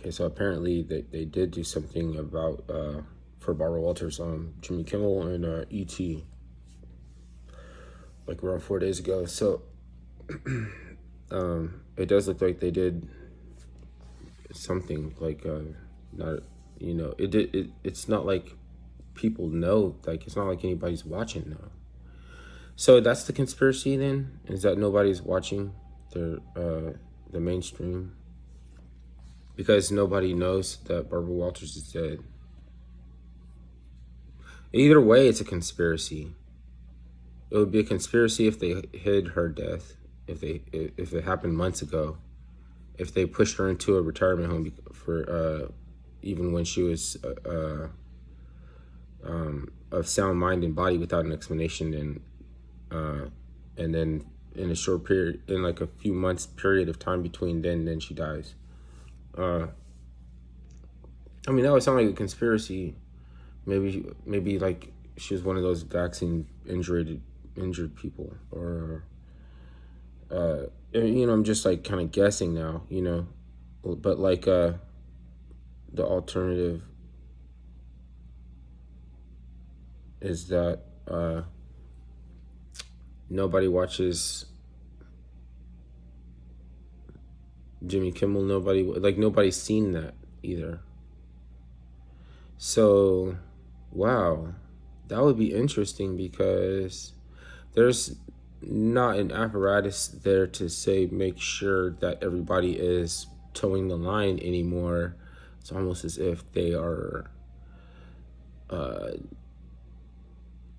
Okay, so apparently they did do something about for Barbara Walters on Jimmy Kimmel and ET like around 4 days ago. So it does look like they did something like not it did it's not like people know, like it's not like anybody's watching now. So that's the conspiracy then, is that nobody's watching the mainstream because nobody knows that Barbara Walters is dead. Either way, it's a conspiracy. It would be a conspiracy if they hid her death, if it happened months ago, if they pushed her into a retirement home for even when she was of sound mind and body without an explanation, and then in a short period, in like a few months period of time between then she dies. I mean, that would sound like a conspiracy. Maybe like she was one of those vaccine injured people, or I'm just like kind of guessing now, but like the alternative is that nobody watches Jimmy Kimmel. Nobody's seen that either. So, wow, that would be interesting because there's not an apparatus there to say make sure that everybody is towing the line anymore. It's almost as if they are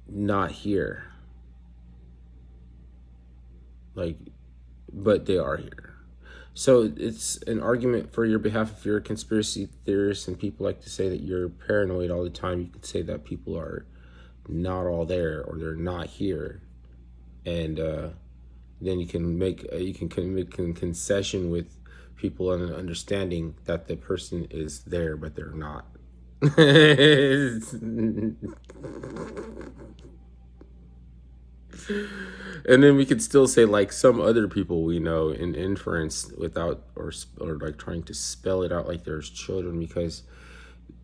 not here. But they are here. So it's an argument for your behalf if you're a conspiracy theorist and people like to say that you're paranoid all the time. You could say that people are not all there or they're not here, and then you can make a concession with people and an understanding that the person is there but they're not. And then we could still say like some other people we know in inference without or like trying to spell it out like there's children, because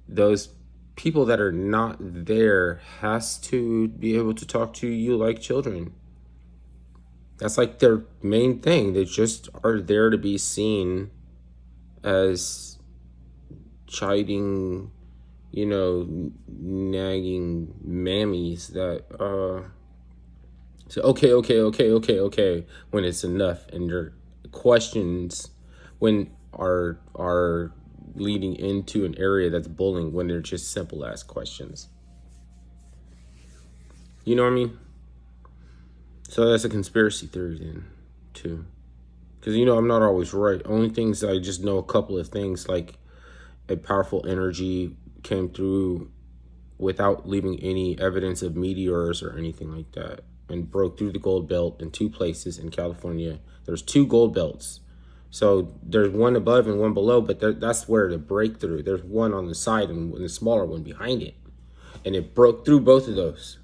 those people that are not there has to be able to talk to you like children. That's like their main thing. They just are there to be seen as chiding, nagging mammies that say okay when it's enough, and your questions when are leading into an area that's bullying when they're just simple ass questions. You know what I mean? So that's a conspiracy theory then, too. Because, I'm not always right. Only things I just know a couple of things, like a powerful energy came through without leaving any evidence of meteors or anything like that, and broke through the gold belt in two places in California. There's two gold belts. So there's one above and one below, but that's where the breakthrough. There's one on the side and the smaller one behind it. And it broke through both of those.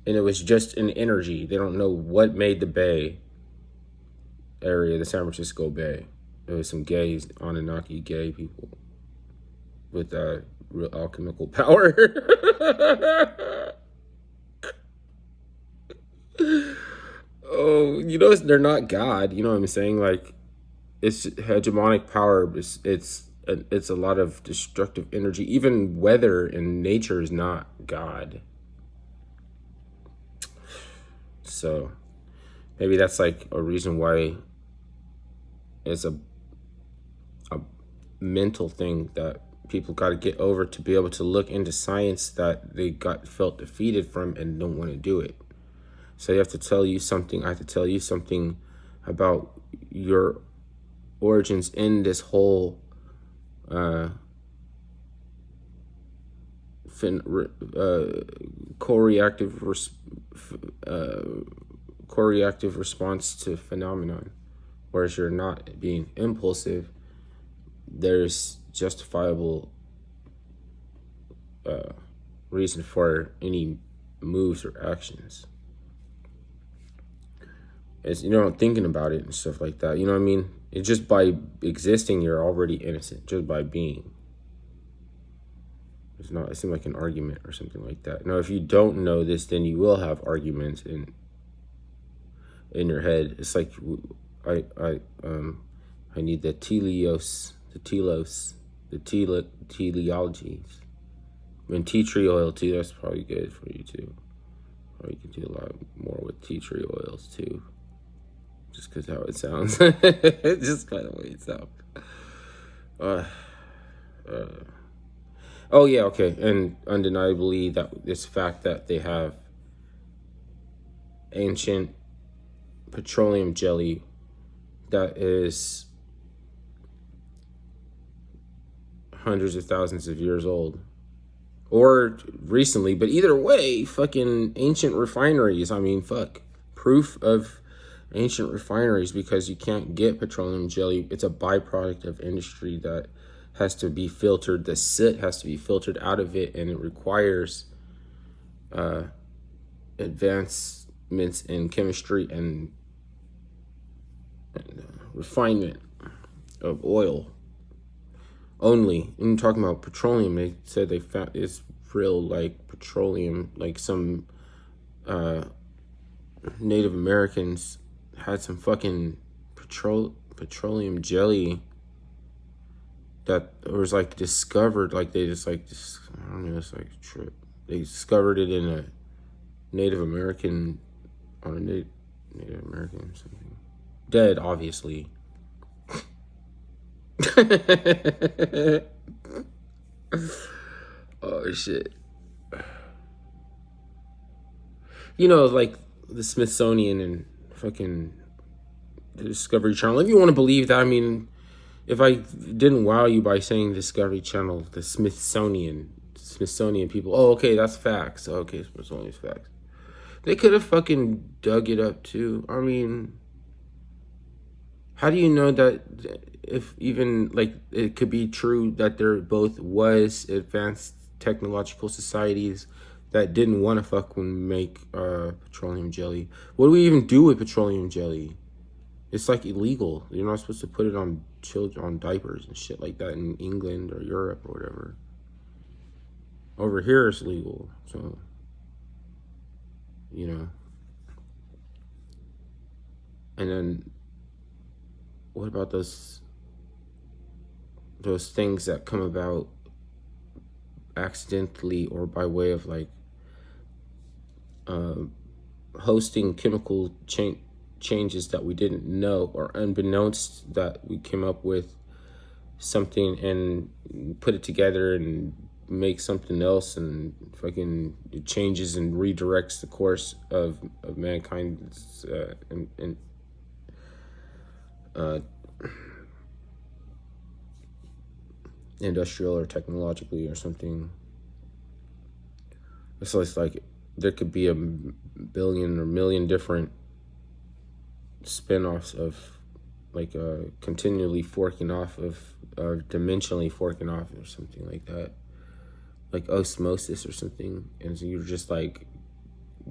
And it was just an energy. They don't know what made the Bay area, the San Francisco Bay. It was some gays, Anunnaki gay people with real alchemical power. Oh, they're not God. You know what I'm saying? Like, it's hegemonic power. It's a lot of destructive energy. Even weather and nature is not God. So maybe that's like a reason why it's a mental thing that people got to get over to be able to look into science that they felt defeated from and don't want to do it. So I have to tell you something about your origins in this whole co-reactive response to phenomenon. Whereas you're not being impulsive, there's justifiable reason for any moves or actions. It's, thinking about it and stuff like that. You know what I mean? It's just by existing, you're already innocent, just by being. It's not, it seems like an argument or something like that. Now, if you don't know this, then you will have arguments in your head. It's like, I need the teleologies. And tea tree oil too, that's probably good for you too. Or you can do a lot more with tea tree oils too. Just because how it sounds. Just by the way it sounds. Oh yeah, okay. And undeniably that this fact that they have ancient petroleum jelly that is hundreds of thousands of years old. Or recently, but either way, fucking ancient refineries. I mean, fuck. Proof of ancient refineries, because you can't get petroleum jelly. It's a byproduct of industry that has to be filtered. The soot has to be filtered out of it, and it requires advancements in chemistry and refinement of oil. Only, when talking about petroleum, they said they found it's real, like petroleum, like some Native Americans had some fucking petroleum jelly that was like discovered, like they just like this, I don't know, it's like a trip. They discovered it in a Native American, on a Native American or something. Dead, obviously. Oh shit. You know, like the Smithsonian and fucking the Discovery Channel. If you want to believe that, I mean, if I didn't wow you by saying Discovery Channel, the Smithsonian people, oh, okay, that's facts. Okay, Smithsonian's facts. They could have fucking dug it up too. I mean, how do you know that if even like it could be true that there both was advanced technological societies that didn't want to fucking make petroleum jelly? What do we even do with petroleum jelly? It's like illegal. You're not supposed to put it on children, on diapers and shit like that in England or Europe or whatever. Over here it's legal, so you know. And then what about those things that come about accidentally or by way of like hosting chemical changes that we didn't know, or unbeknownst that we came up with something and put it together and make something else, and fucking it changes and redirects the course of mankind's industrial or technologically or something. So it's like there could be a billion or million different spin-offs of like continually forking off of, or dimensionally forking off or something like that, like osmosis or something. And so you're just like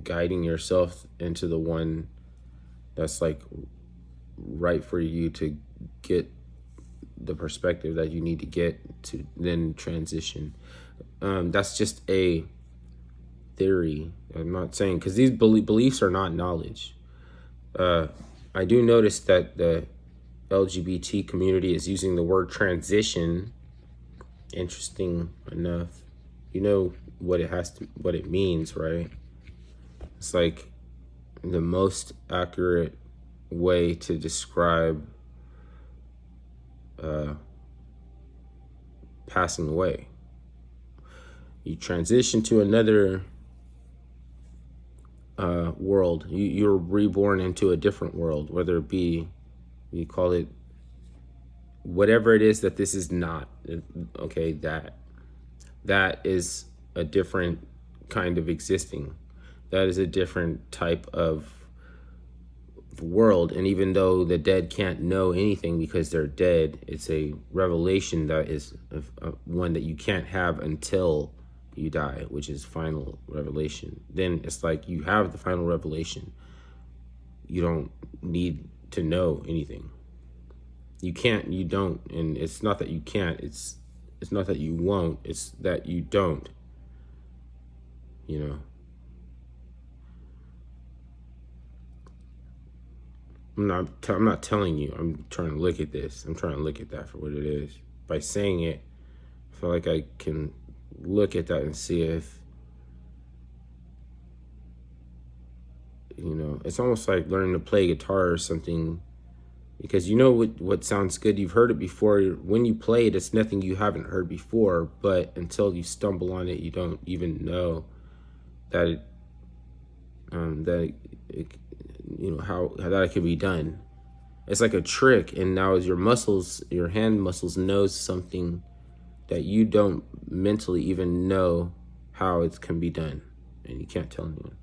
guiding yourself into the one that's like right for you to get the perspective that you need to get to then transition. That's just a theory. I'm not saying, because these beliefs are not knowledge. I do notice that the LGBT community is using the word transition. Interesting enough. You know what it means, right? It's like the most accurate way to describe passing away. You transition to another world. You're reborn into a different world, whether it be, you call it whatever it is that this is not. Okay, that is a different kind of existing. That is a different type of world. And even though the dead can't know anything because they're dead, it's a revelation that is one that you can't have until you die, which is final revelation. Then it's like you have the final revelation. You don't need to know anything. You can't, you don't. And it's not that you can't, it's not that you won't, it's that you don't, you know. I'm not telling you. I'm trying to look at this. I'm trying to look at that for what it is. By saying it, I feel like I can look at that and see if, you know, it's almost like learning to play guitar or something, because you know what sounds good. You've heard it before. When you play it, it's nothing you haven't heard before, but until you stumble on it, you don't even know that you know, how that it can be done. It's like a trick, and now as your muscles, your hand muscles knows something that you don't mentally even know how it can be done, and you can't tell anyone.